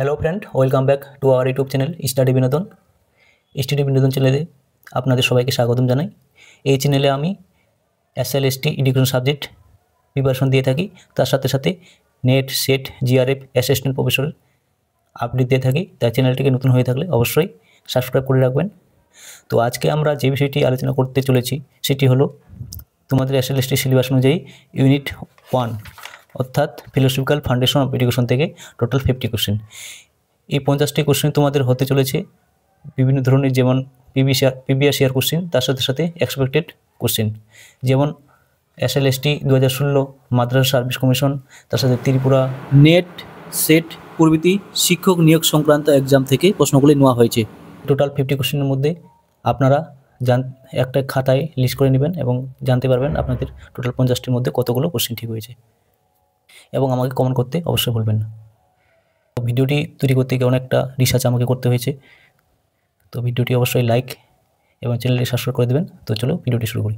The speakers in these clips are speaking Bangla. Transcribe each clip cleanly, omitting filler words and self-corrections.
Hello friend, welcome back to our YouTube channel study বিনোদন চ্যানেলে আপনাদের সবাইকে স্বাগতম জানাই। এই চ্যানেলে আমি এসএলএসটি এডুকেশন সাবজেক্ট প্রিপারেশন দিয়ে থাকি, তার সাথে সাথে নেট, সেট, জিআরএফ, অ্যাসিস্ট্যান্ট প্রফেসরের আপডেট দিয়ে থাকি। তাই চ্যানেলটিকে নতুন হয়ে থাকলে অবশ্যই সাবস্ক্রাইব করে রাখবেন। তো আজকে আমরা যে বিষয়টি আলোচনা করতে চলেছি সেটি হলো তোমাদের এসএলএসটি সিলেবাস অনুযায়ী ইউনিট 1 অর্থাৎ ফিলোসফিক্যাল ফাউন্ডেশন অফ এডুকেশন থেকে টোটাল 50 কোশ্চেন। এই 50টি কোশ্চেন তোমাদের হতে চলেছে বিভিন্ন ধরনের, যেমন প্রিভিয়াস ইয়ার কোশ্চেন, তার সাথে সাথে এক্সপেক্টেড কোশ্চেন, যেমন এসএলএসটি 2016, মাদ্রাসা সার্ভিস কমিশন, তার সাথে ত্রিপুরা নেট, সেট প্রভৃতি শিক্ষক নিয়োগ সংক্রান্ত এক্সাম থেকে প্রশ্নগুলি নেওয়া হয়েছে। টোটাল 50 কোশ্চেনের মধ্যে আপনারা একটা খাতায় লিস্ট করে নেবেন এবং জানতে পারবেন আপনাদের টোটাল 50টির মধ্যে কতগুলো কোশ্চেন ঠিক হয়েছে, এবং আমাকে কমেন্ট করতে অবশ্যই ভুলবেন না। তো ভিডিওটি তৈরি করতে গিয়ে অনেকটা রিসার্চ আমাকে করতে হয়েছে, তো ভিডিওটি অবশ্যই লাইক এবং চ্যানেলটি সাবস্ক্রাইব করে দেবেন। তো চলো ভিডিওটি শুরু করি।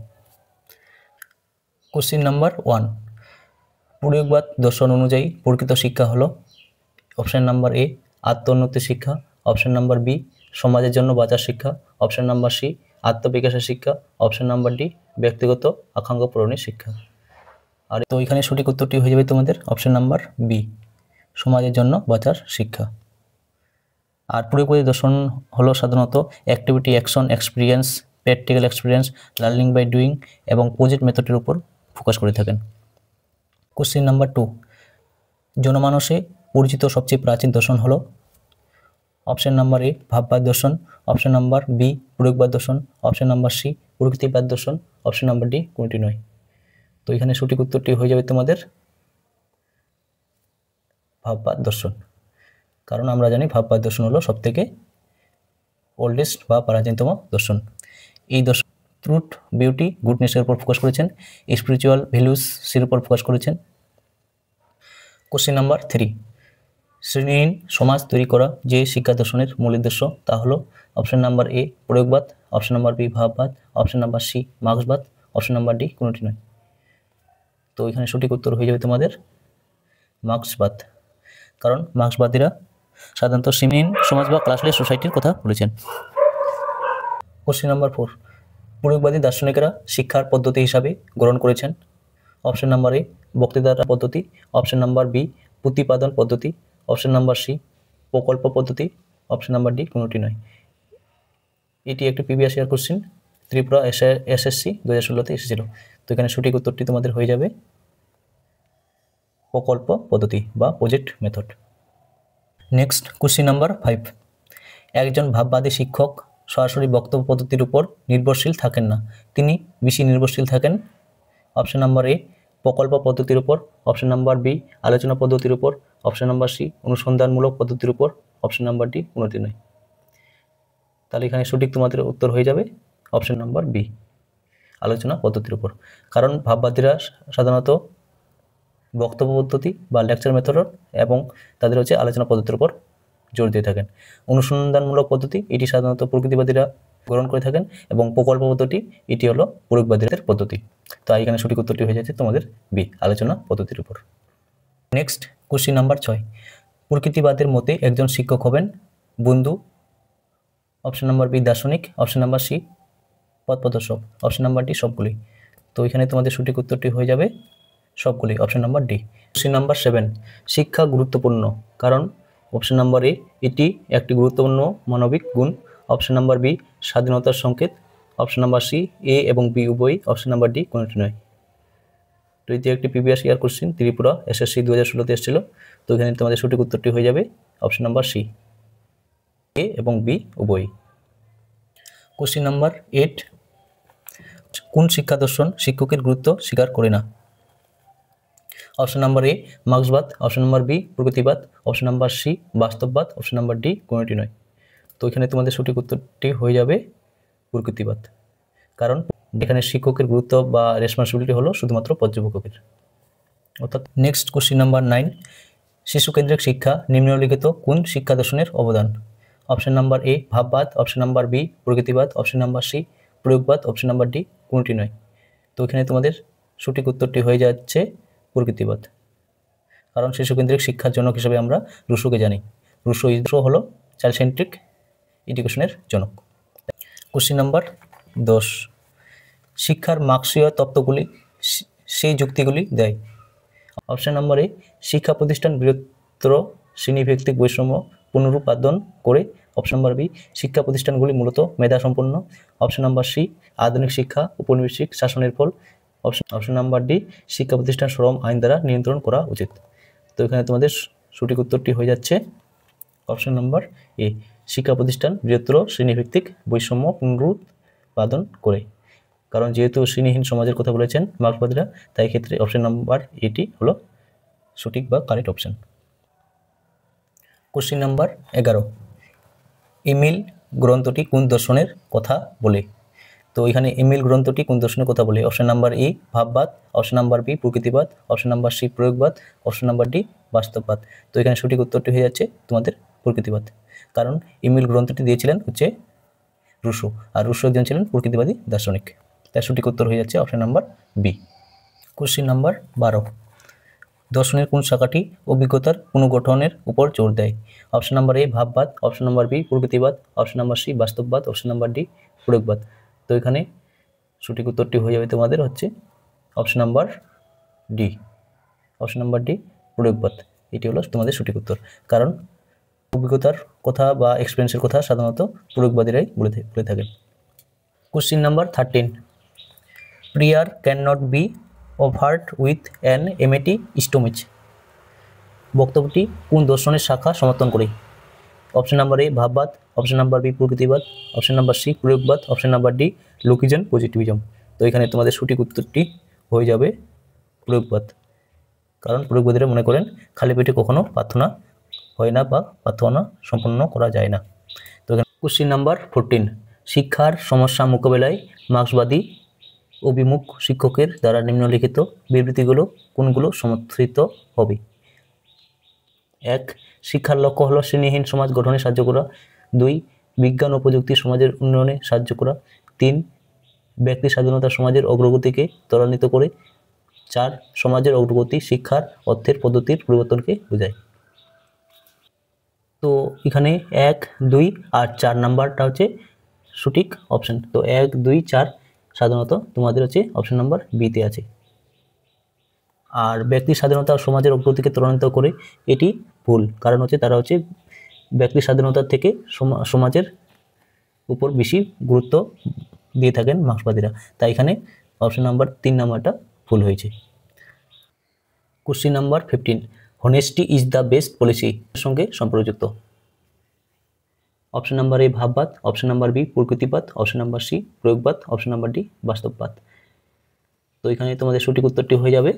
কোশ্চেন নাম্বার 1, প্রয়োগবাদ দর্শন অনুযায়ী প্রকৃত শিক্ষা হলো অপশান নাম্বার এ আত্মোন্নতি শিক্ষা, অপশান নাম্বার বি সমাজের জন্য বাঁচার শিক্ষা, অপশান নাম্বার সি আত্মবিকাশের শিক্ষা, অপশান নাম্বার ডি ব্যক্তিগত আকাঙ্ক্ষা পূরণের শিক্ষা। আর তো এখানে সঠিক উত্তরটি হয়ে যাবে তোমাদের অপশান নাম্বার বি, সমাজের জন্য বাঁচার শিক্ষা। আর প্রয়োগবাদী দর্শন হলো সাধারণত activity, action, experience, practical experience, learning by doing এবং প্রজেক্ট মেথডের উপর ফোকাস করে থাকেন। কোশ্চেন নাম্বার 2, জনমানসে পরিচিত সবচেয়ে প্রাচীন দর্শন হলো অপশান নাম্বার এ ভাববাদ দর্শন, অপশান নাম্বার বি প্রয়োগবাদ দর্শন, অপশান নাম্বার সি প্রকৃতিবাদ দর্শন, অপশান নাম্বার ডি কোনটি নয়। তো এখানে সঠিক উত্তরটি হয়ে যাবে তোমাদের ভাববাদ দর্শন, কারণ আমরা জানি ভাববাদ দর্শন হলো সবথেকে ওল্ডেস্ট বা প্রাচীনতম দর্শন। এই দর্শন ট্রুথ, বিউটি, গুডনেসের উপর ফোকাস করেছেন, স্পিরিচুয়াল ভ্যালুসের উপর ফোকাস করেছেন। কোশ্চেন নাম্বার 3, শ্রেণীহীন সমাজ তৈরি করা যে শিক্ষা দর্শনের মূল উদ্দেশ্য তা হলো অপশান নাম্বার এ প্রয়োগবাদ, অপশান নাম্বার বি ভাববাদ, অপশান নাম্বার সি মার্ক্সবাদ, অপশান নাম্বার ডি কোনোটি নয়। তো এখানে সঠিক উত্তর হয়ে যাবে তোমাদের মার্ক্সবাদ, কারণ মার্ক্সবাদীরা সাধারণত শ্রেণীহীন সমাজ বা ক্লাসলেস সোসাইটির কথা বলেছেন। কোশ্চেন নাম্বার 4, প্রয়োগবাদী দার্শনিকেরা শিক্ষার পদ্ধতি হিসাবে গ্রহণ করেছেন অপশান নাম্বার এ বক্তৃতা পদ্ধতি, অপশান নাম্বার বি প্রতিপাদন পদ্ধতি, অপশান নাম্বার সি প্রকল্প পদ্ধতি, অপশান নাম্বার ডি কোনোটি নয়। এটি একটি previous year question, Tripura SSC 2016-তে এসেছিল। তো এখানে সঠিক উত্তরটি তোমাদের হয়ে যাবে প্রকল্প পদ্ধতি বা project method. Next question number 5, একজন ভাববাদী শিক্ষক সরাসরি বক্তব্য পদ্ধতির উপর নির্ভরশীল থাকেন না, তিনি বেশি নির্ভরশীল থাকেন অপশান নাম্বার এ প্রকল্প পদ্ধতির উপর, অপশান নাম্বার বি আলোচনা পদ্ধতির উপর, অপশান নাম্বার সি অনুসন্ধানমূলক পদ্ধতির উপর, অপশান নাম্বার ডি কোনোটি নয়। তাহলে এখানে সঠিক তোমাদের উত্তর হয়ে যাবে অপশান নাম্বার বি আলোচনা পদ্ধতির উপর, কারণ ভাববাদীরা সাধারণত বক্তব্য পদ্ধতি বা লেকচার মেথড এবং তাদের হচ্ছে আলোচনা পদ্ধতির উপর জোর দিয়ে থাকেন। অনুসন্ধানমূলক পদ্ধতি এটি সাধারণত প্রকৃতিবাদীরা গ্রহণ করে থাকেন, এবং প্রকল্প পদ্ধতি এটি হলো প্রয়োগবাদীদের পদ্ধতি। তো এখানে সঠিক উত্তরটি হয়ে যাচ্ছে তোমাদের বি আলোচনা পদ্ধতির উপর। নেক্সট কোশ্চেন নাম্বার 6, প্রকৃতিবাদের মতে একজন শিক্ষক হবেন বন্ধু, অপশন নাম্বার বি দার্শনিক, অপশন নাম্বার সি পথ প্রদর্শক, অপশন নাম্বার ডি সবগুলি। তো এখানে তোমাদের সঠিক উত্তরটি হয়ে যাবে সবগুলি, option number D. Question number 7, শিক্ষা গুরুত্বপূর্ণ কারণ অপশন নাম্বার এ এটি একটি গুরুত্বপূর্ণ মানবিক গুণ, অপশন নাম্বার বি স্বাধীনতার সংকেত, অপশন নাম্বার সি এ এবং বি উভয়ই, অপশন নাম্বার ডি কোনোটি নয়। তো এটি একটি previous year question, Tripura SSC 2016-তে এসেছিল। তো এখানে তোমাদের সঠিক উত্তরটি হয়ে যাবে অপশন নাম্বার সি এ এবং বি উভয়ই। কোশ্চেন নাম্বার 8, কোন শিক্ষা দর্শন শিক্ষকের গুরুত্ব স্বীকার করে না? অপশন নাম্বার এ মার্ক্সবাদ, অপশন নাম্বার বি প্রগতিবাদ, অপশন নাম্বার সি বাস্তববাদ, অপশন নাম্বার ডি কোনোটি নয়। তো এখানে তোমাদের সঠিক উত্তরটি হয়ে যাবে প্রকৃতিবাদ, কারণ এখানে শিক্ষকের গুরুত্ব বা রেসপন্সিবিলিটি হলো শুধুমাত্র পর্যবেক্ষকের। অর্থাৎ নেক্সট কোশ্চেন নাম্বার 9, শিশুকেন্দ্রিক শিক্ষা নিম্নলিখিত কোন শিক্ষা দর্শনের অবদান? অপশন নাম্বার এ ভাববাদ, অপশন নাম্বার বি প্রগতিবাদ, অপশন নাম্বার সি প্রয়োগবাদ, অপশন নাম্বার ডি কোনটি নয়। তো এখানে তোমাদের সঠিক উত্তরটি হয়ে যাচ্ছে প্রকৃতিবাদ, কারণ শিশুকেন্দ্রিক শিক্ষার জনক হিসেবে আমরা রুশোকে জানি। রুশো হলো চাইল্ড সেন্ট্রিক এডুকেশনের জনক। কোশ্চিন নাম্বার 10, শিক্ষার মার্ক্সীয় তত্ত্বগুলি সেই যুক্তিগুলি দেয়। অপশন নাম্বার এ, শিক্ষা প্রতিষ্ঠান বৃহত্তর শ্রেণীভিত্তিক বৈষম্য পুনরুৎপাদন করে। অপশন নাম্বার বি, শিক্ষা প্রতিষ্ঠানগুলি মূলত মেধা সম্পন্ন। অপশন নাম্বার সি, আধুনিক শিক্ষা উপনিবেশিক শাসনের ফল। অপশন নাম্বার ডি, শিক্ষা প্রতিষ্ঠান শ্রম আইন দ্বারা নিয়ন্ত্রণ করা উচিত। তো এখানে তোমাদের সঠিক উত্তরটি হয়ে যাচ্ছে অপশন নাম্বার এ, শিক্ষা প্রতিষ্ঠান বৃহত্তর শ্রেণীভিত্তিক বৈষম্য পুনরুৎপাদন করে। কারণ যেহেতু শ্রেণীহীন সমাজের কথা বলেছেন মার্ক্সবাদীরা, তাই ক্ষেত্রে অপশন নাম্বার এটি হলো সঠিক বা correct option. Question number 11, Emile গ্রন্থটি কোন দর্শনের কথা বলে? তো এখানে এমিল গ্রন্থটি কোন দর্শনের কথা বলে? অপশন নাম্বার এ, ভাববাদ। অপশন নাম্বার বি, প্রকৃতিবাদ। অপশন নাম্বার সি, প্রয়োগবাদ। অপশন নাম্বার ডি, বাস্তববাদ। তো এখানে সঠিক উত্তরটি হয়ে যাচ্ছে তোমাদের প্রকৃতিবাদ। কারণ এমিল গ্রন্থটি দিয়েছিলেন হচ্ছে রুশো, আর রুশো একজন ছিলেন প্রকৃতিবাদী দার্শনিক। তাই সঠিক উত্তর হয়ে যাচ্ছে option number B. Question number 12, দর্শনের কোন শাখাটি অভিজ্ঞতার পুনর্গঠনের উপর জোর দেয়? অপশন নাম্বার এ, ভাববাদ। অপশন নাম্বার বি, প্রকৃতিবাদ। অপশন নাম্বার সি, বাস্তববাদ। অপশন নাম্বার ডি, প্রয়োগবাদ। তো এখানে সঠিক উত্তরটি হয়ে যাবে তোমাদের হচ্ছে option number D. Option number D, প্রয়োগবাদ। এটি হলো তোমাদের সঠিক উত্তর। কারণ অভিজ্ঞতার কথা বা এক্সপিরিয়েন্সের কথা সাধারণত প্রয়োগবাদীরাই বলে থাকেন। Question number 13, prayer can not be offered with an empty stomach. বক্তব্যটি কোন দর্শনের শাখা সমর্থন করে? অপশন নাম্বার এ, ভাববাদ। অপশন নাম্বার বি, প্রকৃতিবাদ। অপশন নাম্বার সি, প্রয়োগবাদ। অপশন নাম্বার ডি, লোকিজন পজিটিভিজম। তো এখানে তোমাদের সঠিক উত্তরটি হয়ে যাবে প্রয়োগবাদ। কারণ প্রয়োগবাদীরা মনে করেন খালি পেটে কখনো প্রার্থনা হয় না বা প্রার্থনা সম্পন্ন করা যায় না। তো এখানে কোশ্চিন নাম্বার 14, শিক্ষার সমস্যা মোকাবেলায় মার্ক্সবাদী অভিমুখ শিক্ষকের দ্বারা নিম্নলিখিত বিবৃতিগুলো কোনগুলো সমর্থিত হবে? 1, শিক্ষার লক্ষ্য হলো শ্রেণীহীন সমাজ গঠনে সাহায্য করা। 2, বিজ্ঞান ও প্রযুক্তি সমাজের উন্নয়নে সাহায্য করা। 3, ব্যক্তি স্বাধীনতা সমাজের অগ্রগতিকে ত্বরান্বিত করে। 4, সমাজের অগ্রগতি শিক্ষার অর্থের পদ্ধতির পরিবর্তনকে বোঝায়। তো এখানে 1, 2 আর 4 নাম্বারটা হচ্ছে সঠিক অপশন। তো 1, 2, 4 সাধারণত তোমাদের হচ্ছে অপশন নাম্বার বিতে আছে। আর ব্যক্তি স্বাধীনতা ও সমাজের অগ্রগতিকে ত্বরান্বিত করে, এটি ভুল। কারণ হচ্ছে তারা হচ্ছে ব্যক্তি স্বাধীনতার থেকে সমাজের উপর বেশি গুরুত্ব দিয়ে থাকেন মার্ক্সবাদীরা। তাই এখানে অপশন নাম্বার 3 নাম্বারটা ভুল হয়েছে। Question number 15, honesty is the best policy এর সঙ্গে সম্পর্কযুক্ত। অপশন নাম্বার এ, ভাববাদ। অপশন নাম্বার বি, প্রকৃতিবাদ। অপশন নাম্বার সি, প্রয়োগবাদ। অপশন নাম্বার ডি, বাস্তববাদ। তো এখানে তোমাদের সঠিক উত্তরটি হয়ে যাবে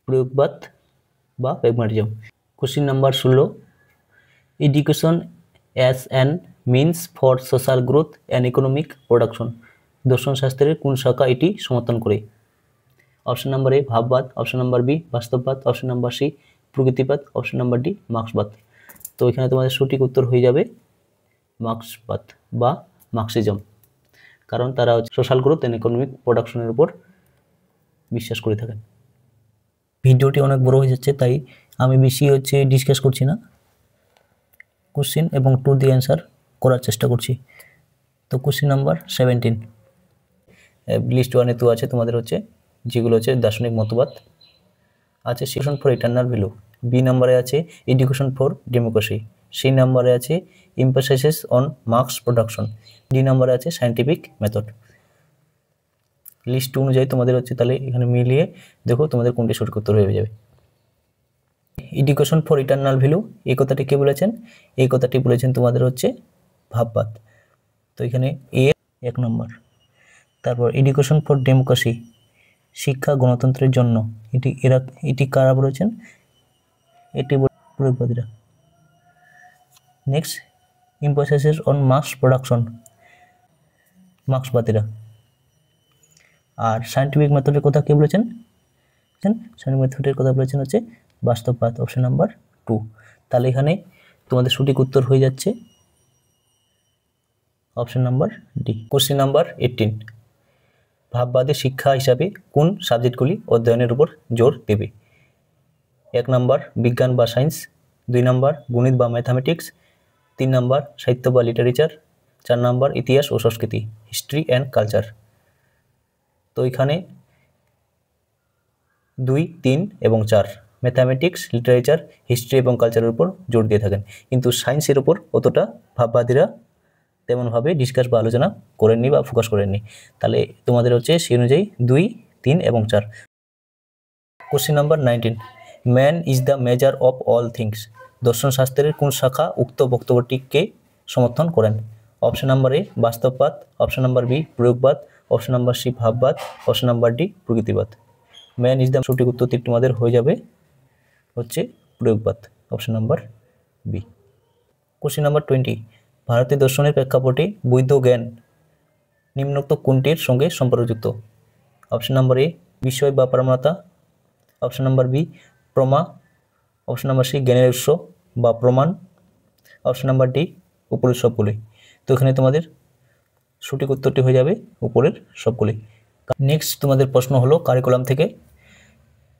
প্রয়োগবাদ বা pragmatism. Question number 16, education as an means for social growth and economic production. দর্শন শাস্ত্রের কোন শাখা এটি সমর্থন করে? অপশন নাম্বার এ, ভাববাদ। অপশন নাম্বার বি, বাস্তববাদ। অপশন নাম্বার সি, প্রকৃতিবাদ। অপশন নাম্বার ডি, মার্ক্সবাদ। তো এখানে তোমাদের সঠিক উত্তর হয়ে যাবে মার্ক্সবাদ বা মার্ক্সিজম। কারণ তারা সোশ্যাল গ্রোথ অ্যান্ড ইকোনমিক প্রোডাকশনের উপর বিশ্বাস করে থাকেন। ভিডিওটি অনেক বড় হয়ে যাচ্ছে, তাই আমি বেশি ডিসকাস করছি না, কোশ্চিন এবং টু দি অ্যান্সার করার চেষ্টা করছি। তো কোশ্চিন নাম্বার 17, লিস্ট 1-এ তো আছে তোমাদের যেগুলো দার্শনিক মতবাদ আছে। Education for eternal value. B নাম্বারে আছে এডুকেশন ফর ডেমোক্রেসি। সি নাম্বারে আছে emphasis on marks production. D নাম্বারে আছে সায়েন্টিফিক মেথড। লিস্ট অনুযায়ী তোমাদের তাহলে এখানে মিলিয়ে দেখো তোমাদের কোনটি সঠিক উত্তর হয়ে যাবে। এডুকেশন ফর ইটারনাল ভ্যালু এই কথাটি কে বলেছেন? এই কথাটি বলেছেন তোমাদের ভাববাদ। তো এখানে এ 1 নম্বর। তারপর এডুকেশন ফর ডেমোক্রেসি, শিক্ষা গণতন্ত্রের জন্য, এটি কারা বলেছেন? এটি প্রয়োগবাদীরা। Next, emphasis on mass production, মার্ক্সবাদীরা। আর সায়েন্টিফিক মেথডের কথা কে বলেছেন? সায়েন্টিফিক মেথডের কথা বলেছেন বাস্তববাদ, অপশন নাম্বার 2। তাহলে এখানে তোমাদের সঠিক উত্তর হয়ে যাচ্ছে option number D. Question number 18, ভাববাদী শিক্ষা হিসাবে কোন সাবজেক্টগুলি অধ্যয়নের উপর জোর দেবে? 1 নাম্বার বিজ্ঞান বা সায়েন্স, 2 নাম্বার গণিত বা ম্যাথামেটিক্স, 3 নাম্বার সাহিত্য বা লিটারেচার, 4 নাম্বার ইতিহাস ও সংস্কৃতি, হিস্ট্রি অ্যান্ড কালচার। তো এখানে 2, 3 এবং 4 ম্যাথামেটিক্স, লিটারেচার, হিস্ট্রি এবং কালচারের উপর জোর দিয়ে থাকেন, কিন্তু সায়েন্সের উপর অতটা ভাববাদীরা তেমনভাবে ডিসকাস বা আলোচনা করেননি বা ফোকাস করেননি। তাহলে তোমাদের হচ্ছে সেই অনুযায়ী 2, 3 এবং 4। Question number 19, man is the measure of all things. দর্শন শাস্ত্রের কোন শাখা উক্ত বক্তব্যটিকে সমর্থন করেন? অপশন নাম্বার এ বাস্তববাদ, অপশন নাম্বার বি প্রয়োগবাদ, অপশন নাম্বার সি ভাববাদ, অপশন নাম্বার ডি প্রকৃতিবাদ। ম্যান ইজ দ্য সঠিক উত্তরটি তোমাদের হয়ে যাবে হচ্ছে প্রয়োগবাদ, option number B. Question number 20, ভারতীয় দর্শনের প্রেক্ষাপটে বৈধ জ্ঞান নিম্নোক্ত কোনটির সঙ্গে সম্পর্কযুক্ত? অপশন নাম্বার এ বিষয় বা প্রমাণতা, option number B প্রমা, option number C জ্ঞানের উৎস বা প্রমাণ, অপশন নাম্বার ডি উপরের সবগুলি। তো এখানে তোমাদের সঠিক উত্তরটি হয়ে যাবে উপরের সবগুলি। নেক্সট তোমাদের প্রশ্ন হলো কারিকুলাম থেকে,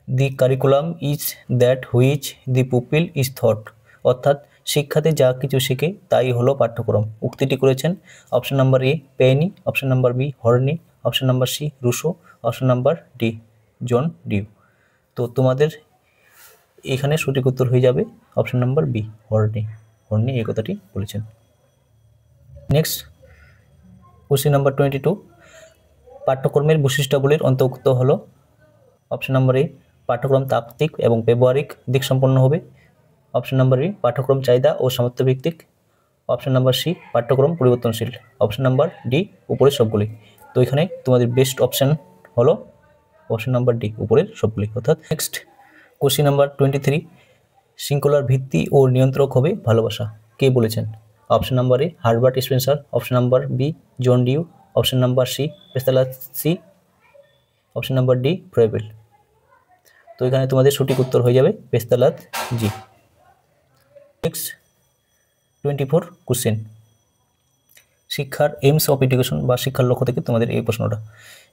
the curriculum is that which the pupil is thought. অর্থাৎ শিক্ষাতে যা কিছু শেখে তাই হলো পাঠ্যক্রম। উক্তিটি করেছেন option number A Paine, option number B Horne, option number C Rousseau, option number D John Dewey. তো তোমাদের এখানে সঠিক উত্তর হয়ে যাবে option number B Horne. Horne এই কথাটি বলেছেন। নেক্সট কোশ্চেন নাম্বার 22, পাঠ্যক্রমের বৈশিষ্ট্যাবলীর অন্তর্ভুক্ত হলো। অপশন নাম্বার এ পাঠ্যক্রম তাত্ত্বিক এবং ব্যবহারিক দিক সম্পন্ন হবে, অপশন নাম্বার বি পাঠ্যক্রম চাহিদা ও সামর্থ্য ভিত্তিক, অপশন নাম্বার সি পাঠ্যক্রম পরিবর্তনশীল, অপশন নাম্বার ডি উপরের সবগুলি। তো এখানে তোমাদের বেস্ট অপশন হলো অপশন নাম্বার ডি উপরের সবগুলি। অর্থাৎ নেক্সট কোশ্চেন নাম্বার 23, শৃঙ্খলার ভিত্তি ও নিয়ন্ত্রক হবে ভালোবাসা। কে বলেছেন? Option number A Herbert Spencer, option number B John Dewey, option number C Pestalozzi, option number D Froebel. তো এখানে তোমাদের সঠিক উত্তর হয়ে যাবে পেস্তালাত জি। নেক্সট 24 কোশ্চেন, শিক্ষার এইমস অফ এডুকেশন বা শিক্ষার লক্ষ্য থেকে তোমাদের এই প্রশ্নটা।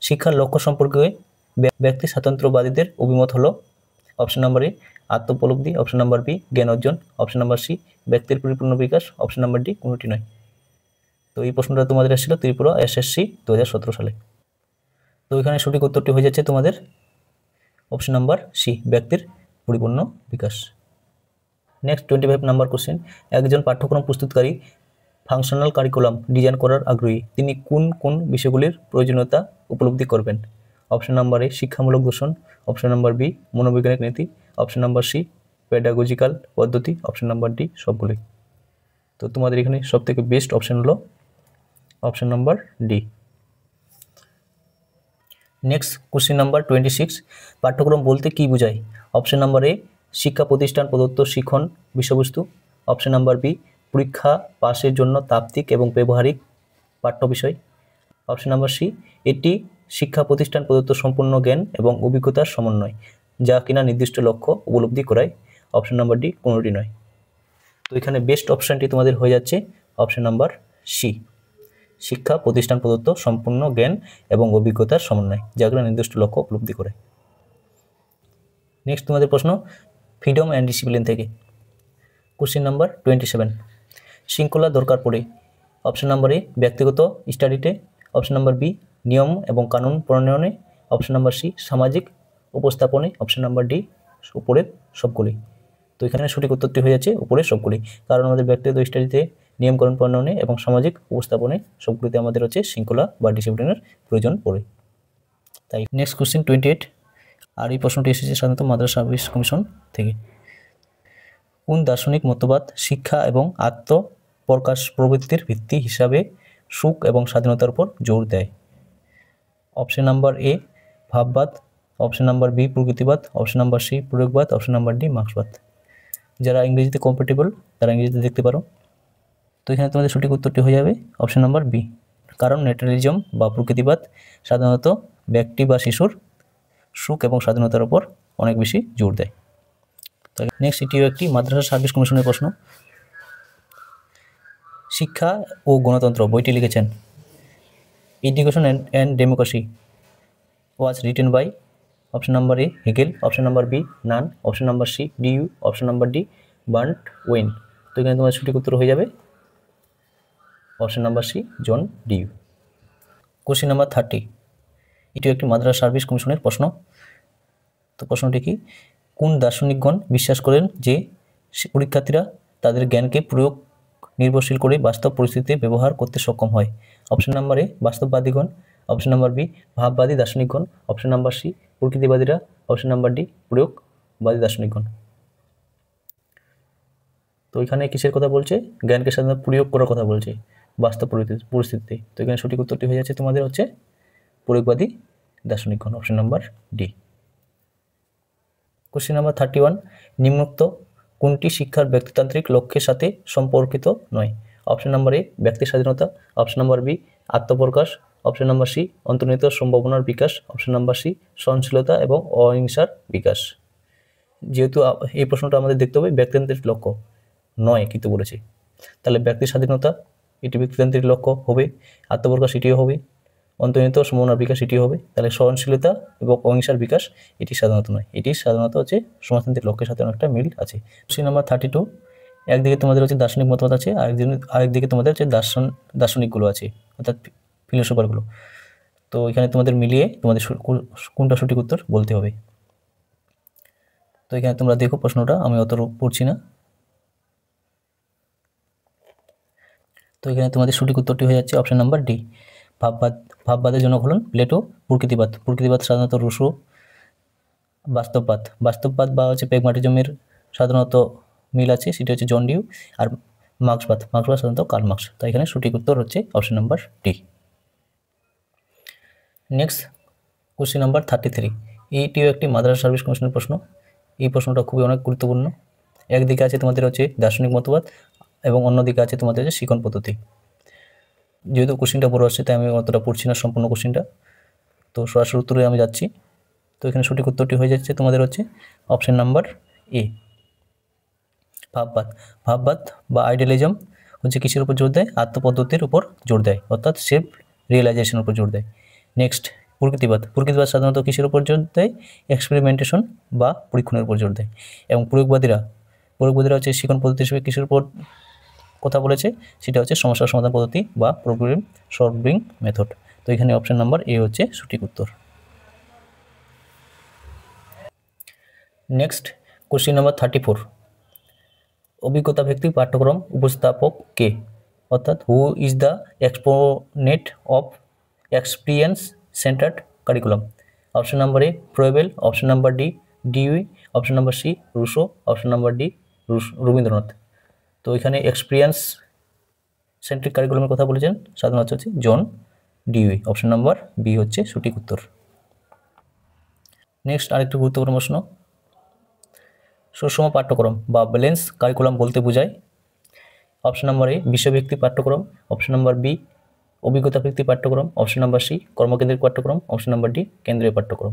শিক্ষার লক্ষ্য সম্পর্কে ব্যক্তি স্বাতন্ত্র্যবাদীদের অভিমত হলো। অপশন নাম্বার এ আত্মোপলব্ধি, অপশন নাম্বার বি জ্ঞান অর্জন, অপশন নাম্বার সি ব্যক্তির পরিপূর্ণ বিকাশ, অপশন নাম্বার ডি কোনোটি নয়। তো এই প্রশ্নটা তোমাদের এসেছিল ত্রিপুরা এসএসসি 2017 সালে। তো এখানে সঠিক উত্তরটি হয়ে যাচ্ছে তোমাদের অপশন নাম্বার সি ব্যক্তির পরিপূর্ণ বিকাশ। নেক্সট 25 নাম্বার কোশ্চেন, একজন পাঠ্যক্রম প্রস্তুতকারী ফাংশনাল কারিকুলাম ডিজাইন করার আগ্রহী, তিনি কোন কোন বিষয়গুলির প্রয়োজনীয়তা উপলব্ধি করবেন? অপশন নাম্বার এ শিক্ষামূলক দর্শন, অপশন নাম্বার বি মনোবৈজ্ঞানিক নীতি, অপশন নাম্বার সি পেডাগজিক্যাল পদ্ধতি, অপশন নাম্বার ডি সবগুলি। তো তোমাদের এখানে সবথেকে বেস্ট অপশন হলো option number D. Next question number 26, পাঠ্যক্রম বলতে কি বোঝায়? অপশন নাম্বার এ শিক্ষা প্রতিষ্ঠান প্রদত্ত শিক্ষণ বিষয়বস্তু, অপশন নাম্বার বি পরীক্ষা পাসের জন্য তাত্ত্বিক এবং ব্যবহারিক পাঠ্য বিষয়, অপশন নাম্বার সি এটি শিক্ষা প্রতিষ্ঠান প্রদত্ত সম্পূর্ণ জ্ঞান এবং অভিজ্ঞতার সমন্বয় যা কিনা নির্দিষ্ট লক্ষ্য উপলব্ধি করায়, অপশন নাম্বার ডি কোনোটি নয়। তো এখানে বেস্ট অপশনটি তোমাদের হয়ে যাচ্ছে অপশন নাম্বার সি শিক্ষা প্রতিষ্ঠান প্রদত্ত সম্পূর্ণ জ্ঞান এবং অভিজ্ঞতার সমন্বয় যা কিনা নির্দিষ্ট লক্ষ্য উপলব্ধি করে। নেক্সট তোমাদের প্রশ্ন ফ্রিডম অ্যান্ড ডিসিপ্লিন থেকে, কোশ্চেন নাম্বার 27, শৃঙ্খলা দরকার পড়ে। অপশন নাম্বার এ ব্যক্তিগত স্টাডিতে, অপশন নাম্বার বি নিয়ম এবং কানুন প্রণয়নে, অপশন নাম্বার সি সামাজিক উপস্থাপনে, অপশন নাম্বার ডি উপরের সবগুলি। তো এখানে সঠিক উত্তরটি হয়ে যাচ্ছে উপরের সবগুলি, কারণ আমাদের ব্যক্তিগত স্টাডিতে নিয়মকানুন প্রণয়নে এবং সামাজিক উপস্থাপনে সবগুলিতে আমাদের হচ্ছে শৃঙ্খলা বা ডিসিপ্লিনের প্রয়োজন পড়ে। তাই নেক্সট কোশ্চেন 28, আর এই প্রশ্নটি এসেছে সাধারণত মাদ্রাসা সার্ভিস কমিশন থেকে। কোন দার্শনিক মতবাদ শিক্ষা এবং আত্মপ্রকাশ প্রবৃত্তির ভিত্তি হিসাবে সুখ এবং স্বাধীনতার উপর জোর দেয়? অপশন নাম্বার এ ভাববাদ, অপশন নাম্বার বি প্রকৃতিবাদ, অপশন নাম্বার সি প্রয়োগবাদ, অপশন নাম্বার ডি মার্ক্সবাদ। যারা ইংরেজিতে কম্পেটেবল তারা ইংরেজিতে দেখতে পারো। তো এখানে তোমাদের সঠিক উত্তরটি হয়ে যাবে অপশন নাম্বার বি, কারণ ন্যাচারালিজম বা প্রকৃতিবাদ সাধারণত ব্যক্তি বা শিশুর সুখ এবং স্বাধীনতার উপর অনেক বেশি জোর দেয়। নেক্সট এটিও একটি মাদ্রাসা সার্ভিস কমিশনের প্রশ্ন। শিক্ষা ও গণতন্ত্র বইটি লিখেছেন education and democracy was written by, option number A Hegel, option number B Nunn, option number C Dewey, option number D Burnt Owen. তো এখানে তোমার সঠিক উত্তর হয়ে যাবে option number C, John Dewey. Question number 30, এটি একটি মাদ্রাস সার্ভিস কমিশনের প্রশ্ন। তো প্রশ্নটি কি, কোন দার্শনিকগণ বিশ্বাস করেন যে পরীক্ষার্থীরা তাদের জ্ঞানকে প্রয়োগ নির্ভরশীল করে বাস্তব পরিস্থিতিতে ব্যবহার করতে সক্ষম হয়? অপশন নাম্বার এ বাস্তববাদীগণ, অপশন নাম্বার বি ভাববাদী দার্শনিকগণ, অপশন নাম্বার সি প্রকৃতিবাদীরা, অপশন নাম্বার ডি প্রয়োগবাদী দার্শনিকগণ। তো এখানে কিসের কথা বলছে? জ্ঞানকে সাধারণত প্রয়োগ করার কথা বলছে বাস্তব পরিস্থিতিতে। তো এখানে সঠিক উত্তরটি হয়ে যাচ্ছে তোমাদের হচ্ছে প্রয়োগবাদী দার্শনিকগণ, option number D. Question number 31, নিম্নোক্ত কোনটি শিক্ষার ব্যক্তিতান্ত্রিক লক্ষ্যের সাথে সম্পর্কিত নয়? অপশন নাম্বার এ ব্যক্তি স্বাধীনতা, অপশন নাম্বার বি আত্মপ্রকাশ, অপশন নাম্বার সি অন্তর্নিহিত সম্ভাবনার বিকাশ, অপশন নাম্বার সি সহনশীলতা এবং অহিংসার বিকাশ। যেহেতু এই প্রশ্নটা আমাদের দেখতে হবে ব্যক্তিতান্ত্রিক লক্ষ্য নয় কিন্তু বলেছে, তাহলে ব্যক্তি স্বাধীনতা এটি ব্যক্তিতান্ত্রিক লক্ষ্য হবে, আত্মপ্রকাশ এটিও হবে, অন্তর্নিহিত সম্ভাবনার বিকাশ এটিও হবে, তাহলে সহনশীলতা এবং অহিংসার বিকাশ এটি সাধারণত নয়, এটি সাধারণত হচ্ছে সমাজতান্ত্রিক লক্ষ্যের সাথে অনেকটা মিল আছে। কোশ্চেন নাম্বার 32, একদিকে তোমাদের হচ্ছে দার্শনিক মতবাদ আছে, আরেকদিকে তোমাদের হচ্ছে দার্শনিকগুলো আছে, অর্থাৎ ফিলোসফারগুলো। তো এখানে তোমাদের মিলিয়ে তোমাদের কোনটা সঠিক উত্তর বলতে হবে। তো এখানে তোমরা দেখো প্রশ্নটা, আমি অত পড়ছি না। তো এখানে তোমাদের সঠিক উত্তরটি হয়ে যাচ্ছে অপশন নাম্বার ডি, ভাববাদের জনক হলেন প্লেটো। প্রকৃতিবাদ সাধারণত রুশো। বাস্তববাদ বা হচ্ছে প্র্যাগম্যাটিজমের সাধারণত মিল আছে, সেটা হচ্ছে জন ডিউ। আর মার্ক্সবাদ সাধারণত কার্ল মার্ক্স। তো এখানে সঠিক উত্তর হচ্ছে option number D. Next question number 33, এইটিও একটি মাদ্রাসা সার্ভিস কমিশনের প্রশ্ন। এই প্রশ্নটা খুবই অনেক গুরুত্বপূর্ণ। একদিকে আছে তোমাদের হচ্ছে দার্শনিক মতবাদ এবং অন্যদিকে আছে তোমাদের হচ্ছে শিক্ষণ পদ্ধতি। যেহেতু কোশ্চেনটা বড় আসছে তাই আমি অতটা পড়ছি না সম্পূর্ণ কোশ্চেনটা, তো সরাসরি উত্তরে আমি যাচ্ছি। তো এখানে সঠিক উত্তরটি হয়ে যাচ্ছে তোমাদের হচ্ছে অপশন নাম্বার এ, ভাববাদ বা আইডিয়ালিজম হচ্ছে কিসের উপর জোর দেয়? আত্মপদ্ধতির উপর জোর দেয়, অর্থাৎ সেলফ রিয়েলাইজেশনের উপর জোর দেয়। নেক্সট প্রকৃতিবাদ সাধারণত কিসের উপর জোর দেয়? এক্সপেরিমেন্টেশন বা পরীক্ষণের উপর জোর দেয়। এবং প্রয়োগবাদীরা হচ্ছে শিক্ষণ পদ্ধতি হিসেবে কিসের উপর কথা বলেছে? সেটা হচ্ছে সমস্যা সমাধান পদ্ধতি বা প্রবলেম সলভিং মেথড। তো এখানে অপশন নাম্বার এ হচ্ছে সঠিক উত্তর। নেক্সট কোশ্চেন নাম্বার 34, অভিজ্ঞতা ভিত্তিক পাঠ্যক্রম উপস্থাপক কে? অর্থাৎ who is the exponent of experience centered curriculum? Option number A Froebel, option number D Dewey, option number C Rousseau, option number D Rabindranath. তো এখানে এক্সপিরিয়েন্স সেন্ট্রিক কারিকুলামের কথা বলেছেন সাধারণত হচ্ছে John Dewey, option number B হচ্ছে সঠিক উত্তর। নেক্সট আরেকটি গুরুত্বপূর্ণ প্রশ্ন, সুষম পাঠ্যক্রম বা ব্যালেন্স কারিকুলাম বলতে বোঝায়? অপশন নাম্বার এ বিষয়ভিত্তিক পাঠ্যক্রম, অপশন নাম্বার বি অভিজ্ঞতা ভিত্তিক পাঠ্যক্রম, অপশন নাম্বার সি কর্মকেন্দ্রিক পাঠ্যক্রম, অপশন নাম্বার ডি কেন্দ্রীয় পাঠ্যক্রম।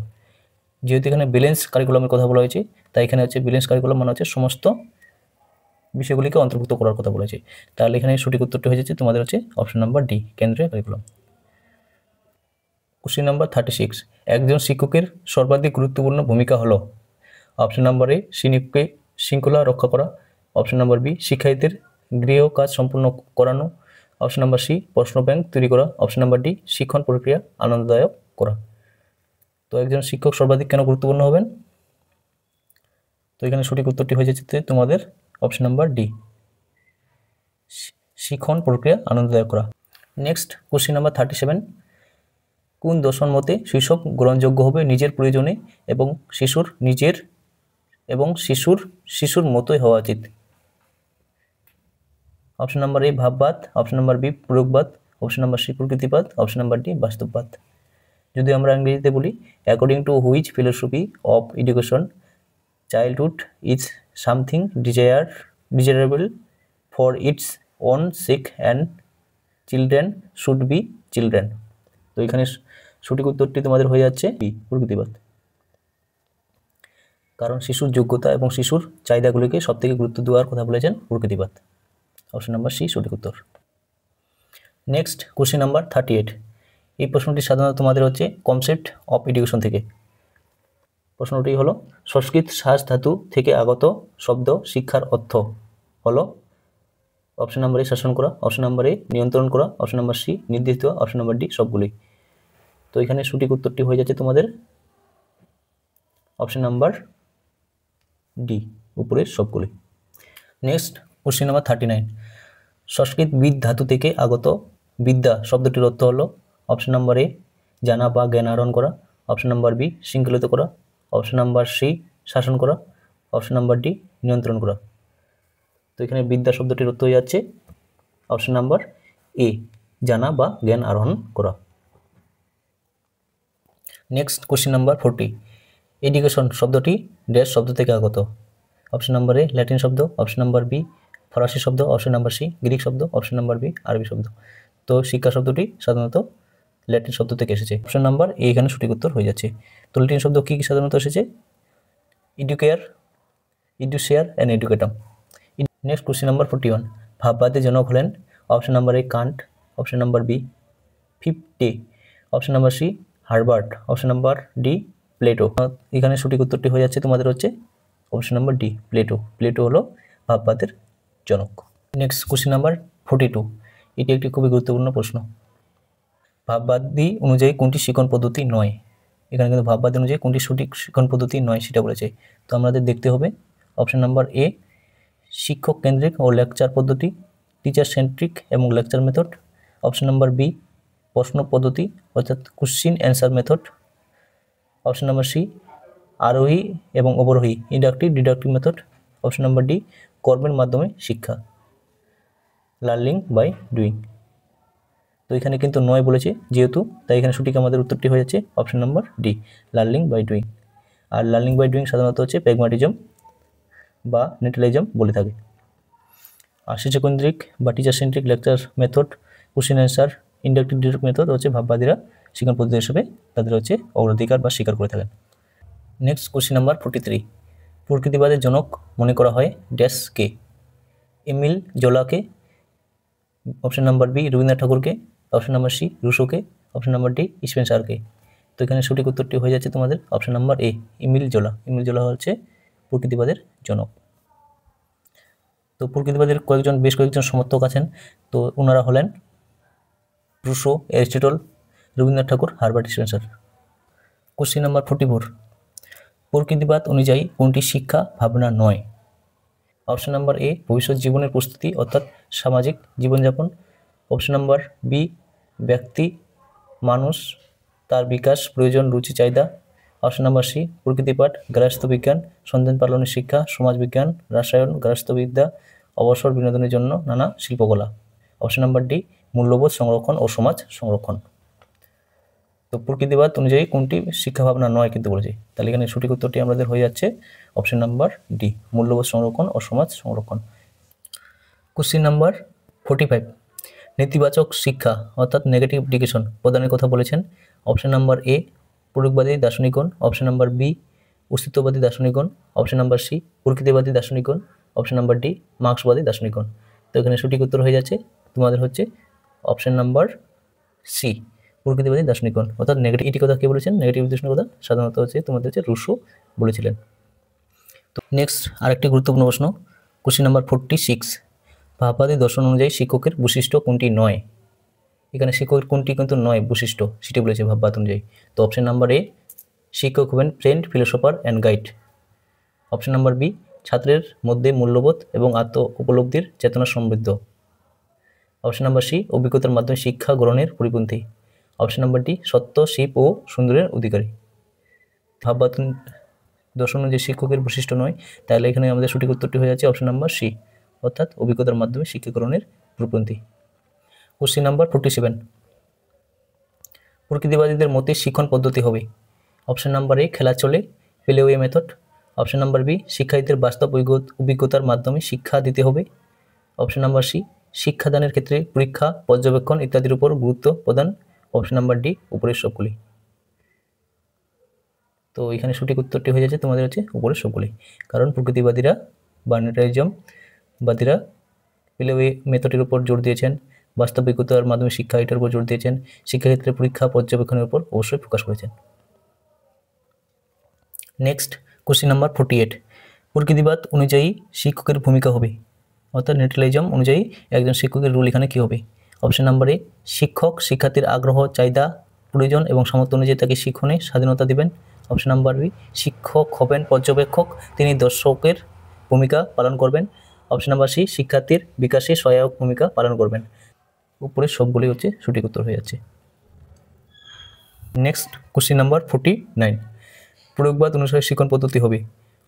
যেহেতু এখানে ব্যালেন্স কারিকুলামের কথা বলা হয়েছে তাই এখানে হচ্ছে ব্যালেন্স কারিকুলাম মানে হচ্ছে সমস্ত বিষয়গুলিকে অন্তর্ভুক্ত করার কথা বলেছে, তাহলে এখানে সঠিক উত্তরটি হয়ে যাচ্ছে তোমাদের হচ্ছে অপশন নাম্বার ডি কেন্দ্রীয় কারিকুলাম। কোশ্চেন নাম্বার 36, একজন শিক্ষকের সর্বাধিক গুরুত্বপূর্ণ ভূমিকা হলো? অপশন নাম্বার এ শ্রেণীকে শৃঙ্খলা রক্ষা করা, অপশন নাম্বার বি শিক্ষার্থীদের গৃহ কাজ সম্পূর্ণ করানো, অপশন নাম্বার সি প্রশ্ন ব্যাংক তৈরি করা, অপশন নাম্বার ডি শিক্ষণ প্রক্রিয়া আনন্দদায়ক করা। তো একজন শিক্ষক সর্বাধিক কেন গুরুত্বপূর্ণ হবেন? তো এখানে সঠিক উত্তরটি হয়ে যাচ্ছে তোমাদের অপশন নাম্বার ডি শিক্ষণ প্রক্রিয়া আনন্দদায়ক করা। নেক্সট কোশ্চেন নাম্বার 37, কোন দর্শন মতে শৈশব গ্রহণযোগ্য হবে নিজের প্রয়োজনে এবং শিশুর মতোই হওয়া উচিত? অপশন নাম্বার এ ভাববাদ, অপশন নাম্বার বি প্রয়োগবাদ, অপশন নাম্বার সি প্রকৃতিবাদ, অপশন নাম্বার ডি বাস্তববাদ। যদি আমরা ইংরেজিতে বলি, according to which philosophy of education childhood is something desirable for its own sake and children should be children. তো এখানে সঠিক উত্তরটি তোমাদের হয়ে যাচ্ছে বি প্রকৃতিবাদ, কারণ শিশুর যোগ্যতা এবং শিশুর চাহিদাগুলিকে সবথেকে গুরুত্ব দেওয়ার কথা বলেছেন প্রকৃতিবাদ, অপশন নাম্বার সি সঠিক উত্তর। নেক্সট কোশ্চেন নাম্বার 38, এই প্রশ্নটি সাধারণত তোমাদের হচ্ছে কনসেপ্ট অফ এডুকেশন থেকে। প্রশ্নটি হলো সংস্কৃত সাজ ধাতু থেকে আগত শব্দ শিক্ষার অর্থ হলো অপশন নাম্বার এ শাসন করা, অপশন নাম্বার এ নিয়ন্ত্রণ করা, অপশন নাম্বার সি নির্দেশ দেওয়া, অপশন নাম্বার ডি সবগুলি। তো এখানে সঠিক উত্তরটি হয়ে যাচ্ছে তোমাদের অপশন নাম্বার ডি, উপরের সবগুলি। নেক্সট কোশ্চেন নাম্বার 39, সংস্কৃত বিদ ধাতু থেকে আগত বিদ্যা শব্দটির অর্থ হলো অপশন নাম্বার এ জানা বা জ্ঞান আহরণ করা, অপশন নাম্বার বি শৃঙ্খলিত করা, অপশন নাম্বার সি শাসন করা, অপশন নাম্বার ডি নিয়ন্ত্রণ করা। তো এখানে বিদ্যা শব্দটির অর্থ হয়ে যাচ্ছে অপশন নাম্বার এ জানা বা জ্ঞান আহরণ করা। নেক্সট কোশ্চেন নাম্বার 40, এডুকেশন শব্দটি ড্যাশ শব্দ থেকে আগত, অপশন নাম্বার এ ল্যাটিন শব্দ, অপশন নাম্বার বি ফরাসি শব্দ, অপশন নাম্বার সি গ্রিক শব্দ, অপশন নাম্বার বি আরবি শব্দ। তো শিক্ষা শব্দটি সাধারণত ল্যাটিন শব্দ থেকে এসেছে, অপশন নাম্বার এ এখানে সঠিক উত্তর হয়ে যাচ্ছে। তো ল্যাটিন শব্দ কি সাধারণত এসেছে? Educare, educere and educatum. Next question number 41, ভাববাদের জনক হলেন option number A Kant, option number B Fichte, option number C Herbart, option number D Plato. এখানে সঠিক উত্তরটি হয়ে যাচ্ছে তোমাদের হচ্ছে option number D Plato. Plato হলো ভাববাদের জনক। নেক্সট কোশ্চেন নাম্বার 42, এটি একটি খুবই গুরুত্বপূর্ণ প্রশ্ন। ভাববাদী অনুযায়ী কোনটি শিক্ষণ পদ্ধতি নয়? এখানে কিন্তু ভাববাদী অনুযায়ী কোনটি সঠিক শিক্ষণ পদ্ধতি নয় সেটা বলেছে। তো আমাদের দেখতে হবে অপশন নাম্বার এ শিক্ষক কেন্দ্রিক ও লেকচার পদ্ধতি, টিচার সেন্ট্রিক এবং lecture method, option number B প্রশ্ন পদ্ধতি অর্থাৎ question answer method, option number C আরোহী এবং অবরোহী inductive deductive method, option number D কর্মের মাধ্যমে শিক্ষা লার্নিং বাই ডুইং। তো এখানে কিন্তু নয় বলেছে যেহেতু, তাই এখানে সঠিক আমাদের উত্তরটি হয়ে যাচ্ছে option number D learning by doing. আর লার্নিং বাই ডুইং সাধারণত হচ্ছে প্র্যাগম্যাটিজম বা নেটালিজম বলে থাকে। আর শিক্ষকেন্দ্রিক বা teacher centric lecture method, question answer, inductive deductive method হচ্ছে ভাববাদীরা শিক্ষণ পদ্ধতি হিসেবে তাদের হচ্ছে অগ্রাধিকার বা স্বীকার করে থাকেন। নেক্সট কোশ্চেন নাম্বার 43, প্রকৃতিবাদের জনক মনে করা হয় ড্যাশকে? এমিল জোলাকে, অপশন নাম্বার বি রবীন্দ্রনাথ ঠাকুরকে, অপশন নাম্বার সি রুশোকে, অপশন নাম্বার ডি স্পেন্সারকে। তো এখানে সঠিক উত্তরটি হয়ে যাচ্ছে তোমাদের option number A Emile Zola. Emile Zola হচ্ছে প্রকৃতিবাদের জনক। তো প্রকৃতিবাদের বেশ কয়েকজন সমর্থক আছেন। তো ওনারা হলেন রুশো, অ্যারিস্টটল, রবীন্দ্রনাথ ঠাকুর, হার্বার্ট স্পেন্সার। কোশ্চেন নাম্বার 44, প্রকৃতিবাদ অনুযায়ী কোনটি শিক্ষা ভাবনা নয়? অপশন নাম্বার এ ভবিষ্যৎ জীবনের প্রস্তুতি অর্থাৎ সামাজিক জীবনযাপন, অপশন নাম্বার বি ব্যক্তি মানুষ তার বিকাশ প্রয়োজন রুচি চাহিদা, অপশন নাম্বার সি প্রকৃতিপাঠ গার্হস্থ্য বিজ্ঞান সন্ধান পালনের শিক্ষা সমাজবিজ্ঞান রসায়ন গার্হস্থ্যবিদ্যা অবসর বিনোদনের জন্য নানা শিল্পকলা, অপশন নাম্বার ডি মূল্যবোধ সংরক্ষণ ও সমাজ সংরক্ষণ। তো প্রকৃতিবাদ অনুযায়ী কোনটি শিক্ষা ভাবনা নয় কিন্তু বলেছে, তাহলে এখানে সঠিক উত্তরটি আমাদের হয়ে যাচ্ছে অপশন নাম্বার ডি মূল্যবোধ সংরক্ষণ ও সমাজ সংরক্ষণ। কোশ্চেন নাম্বার 45, নেতিবাচক শিক্ষা অর্থাৎ নেগেটিভ এডুকেশন প্রদানের কথা বলেছেন অপশন নাম্বার এ প্রয়োগবাদী দার্শনিকগণ, অপশন নাম্বার বি অস্তিত্ববাদী দার্শনিকগণ, অপশন নাম্বার সি প্রকৃতিবাদী দার্শনিকগণ, অপশন নাম্বার ডি মার্ক্সবাদী দার্শনিকগণ। তো এখানে সঠিক উত্তর হয়ে যাচ্ছে তোমাদের হচ্ছে অপশন নাম্বার সি প্রকৃতিবাদী দার্শনিকগণ অর্থাৎ নেগেটিভ। এটি কথা কে বলেছেন? নেগেটিভ এডুকেশনের কথা সাধারণত হচ্ছে তোমাদের হচ্ছে রুশো বলেছিলেন। তো নেক্সট আরেকটি গুরুত্বপূর্ণ প্রশ্ন, কোশ্চেন নাম্বার 46, ভাববাদী দর্শন অনুযায়ী শিক্ষকের বৈশিষ্ট্য কোনটি নয়? এখানে শিক্ষকের কোনটি কিন্তু নয় বৈশিষ্ট্য সেটি বলেছে ভাববাদ অনুযায়ী। তো অপশন নাম্বার এ শিক্ষক হবেন friend philosopher and guide, option number B ছাত্রের মধ্যে মূল্যবোধ এবং আত্ম উপলব্ধির চেতনা সমৃদ্ধ, অপশন নাম্বার সি অভিজ্ঞতার মাধ্যমে শিক্ষা গ্রহণের পরিপন্থী, অপশন নাম্বার ডি সত্য শিব ও সুন্দরের অধিকারী। ভাববাদ দর্শন অনুযায়ী শিক্ষকের বৈশিষ্ট্য নয়, তাহলে এখানে আমাদের সঠিক উত্তরটি হয়ে যাচ্ছে অপশন নাম্বার সি অর্থাৎ অভিজ্ঞতার মাধ্যমে শিক্ষা গ্রহণের পরিপন্থী। কোশ্চেন নাম্বার 47, প্রকৃতিবাদীদের মতে শিক্ষণ পদ্ধতি হবে অপশন নাম্বার এ খেলা চলে প্লেওয়ে মেথড, অপশন নাম্বার বি শিক্ষার্থীদের বাস্তব অভিজ্ঞতার মাধ্যমে শিক্ষা দিতে হবে, অপশন নাম্বার সি শিক্ষাদানের ক্ষেত্রে পরীক্ষা পর্যবেক্ষণ ইত্যাদির উপর গুরুত্ব প্রদান, অপশন নাম্বার ডি উপরের সবগুলি। তো এখানে সঠিক উত্তরটি হয়ে যাচ্ছে তোমাদের হচ্ছে উপরের সবগুলি, কারণ প্রকৃতিবাদীরা বা নেটালিজমবাদীরা প্লেওয়ে মেথডের উপর জোর দিয়েছেন, বাস্তবিকতার মাধ্যমে শিক্ষা এটার উপর জোর দিয়েছেন, শিক্ষাক্ষেত্রে পরীক্ষা পর্যবেক্ষণের উপর অবশ্যই ফোকাস করেছেন। নেক্সট কোশ্চেন নাম্বার 48, প্রকৃতিবাদ অনুযায়ী শিক্ষকের ভূমিকা হবে, অর্থাৎ নিউট্রালিজম অনুযায়ী একজন শিক্ষকের রোল এখানে কী হবে? অপশন নাম্বার এ, শিক্ষক শিক্ষার্থীর আগ্রহ, চাহিদা, প্রয়োজন এবং সামর্থ্য অনুযায়ী তাকে শিক্ষণে স্বাধীনতা দিবেন। অপশন নাম্বার বি, শিক্ষক হবেন পর্যবেক্ষক, তিনি দর্শকের ভূমিকা পালন করবেন। অপশন নাম্বার সি, শিক্ষার্থীর বিকাশে সহায়ক ভূমিকা পালন করবেন। উপরে সবগুলি হচ্ছে সঠিক উত্তর হয়ে যাচ্ছে। নেক্সট কোশ্চেন নাম্বার 49, প্রয়োগবাদ অনুসারে শিক্ষণ পদ্ধতি হবে।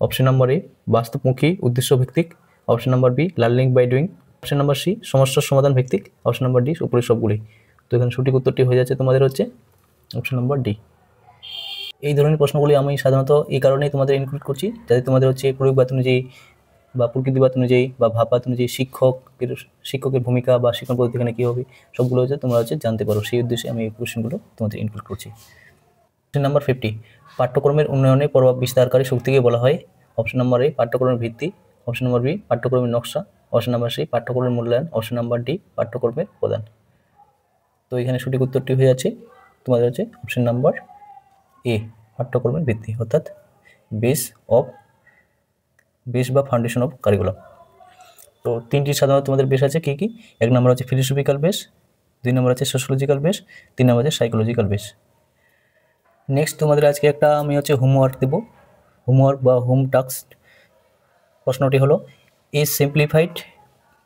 অপশন নাম্বার এ, বাস্তবমুখী উদ্দেশ্য ভিত্তিক। Option number B, learning by doing. Option number C, সমস্যার সমাধান ভিত্তিক। অপশন নাম্বার ডি, উপরে সবগুলি। তো এখানে সঠিক উত্তরটি হয়ে যাচ্ছে তোমাদের হচ্ছে অপশন নাম্বার ডি। এই ধরনের প্রশ্নগুলি আমি সাধারণত এই কারণেই তোমাদের ইনক্লুড করছি, যাতে তোমাদের হচ্ছে প্রয়োগবাদ অনুযায়ী বা প্রকৃতিবাদ অনুযায়ী বা ভাববাদ অনুযায়ী শিক্ষকের ভূমিকা বা শিক্ষণ পদ্ধতি এখানে কী হবে সবগুলো হচ্ছে তোমরা হচ্ছে জানতে পারো, সেই উদ্দেশ্যে আমি এই কোশ্চেনগুলো তোমাদের ইনক্লুড করছি। কোশ্চেন নাম্বার 50, পাঠ্যক্রমের উন্নয়নে প্রভাব বিস্তারকারী শক্তিকে বলা হয়। অপশন নাম্বার এ, পাঠ্যক্রমের ভিত্তি। অপশন নাম্বার বি, পাঠ্যক্রমের নকশা। অপশন নাম্বার সি, পাঠ্যক্রমের মূল্যায়ন। অপশন নাম্বার ডি, পাঠ্যক্রমের প্রদান। তো এখানে সঠিক উত্তরটি হয়ে যাচ্ছে তোমাদের হচ্ছে অপশন নাম্বার এ, পাঠ্যক্রমের ভিত্তি, অর্থাৎ বেস বা ফাউন্ডেশন অফ কারিকুলাম। তো তিনটি সাধারণত তোমাদের বেস আছে কী কী? এক নম্বর হচ্ছে ফিলোসফিক্যাল বেস, 2 নম্বর হচ্ছে সোশ্যোলজিক্যাল বেস, 3 নম্বর হচ্ছে সাইকোলজিক্যাল বেস। নেক্সট তোমাদের আজকে একটা আমি হচ্ছে হোমওয়ার্ক দেবো, হোমওয়ার্ক বা হোম টাস্ক। প্রশ্নটি হলো, a simplified,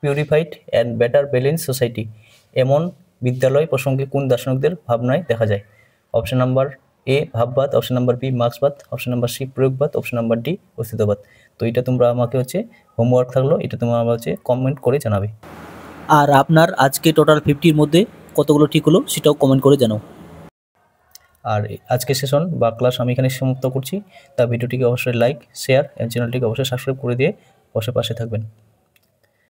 purified and better balance society এমন বিদ্যালয় প্রসঙ্গে কোন দার্শনিকদের ভাবনায় দেখা যায়? অপশন নাম্বার এ, ভাববাদ। অপশন নাম্বার বি, মার্ক্সবাদ। অপশন নাম্বার সি, প্রয়োগবাদ। অপশন নাম্বার ডি, অস্তিত্ববাদ। তো এটা তোমরা আমাকে হচ্ছে হোমওয়ার্ক থাকলো, এটা তোমরা আমার হচ্ছে কমেন্ট করে জানাবে। আর আপনার আজকে টোটাল 50-র মধ্যে কতগুলো ঠিক হলো সেটাও কমেন্ট করে জানাও। আর আজকের সেশন বা ক্লাস আমি এখানে সমাপ্ত করছি। তা ভিডিওটিকে অবশ্যই লাইক, শেয়ার এবং চ্যানেলটিকে অবশ্যই সাবস্ক্রাইব করে দিয়ে পাশে থাকবেন।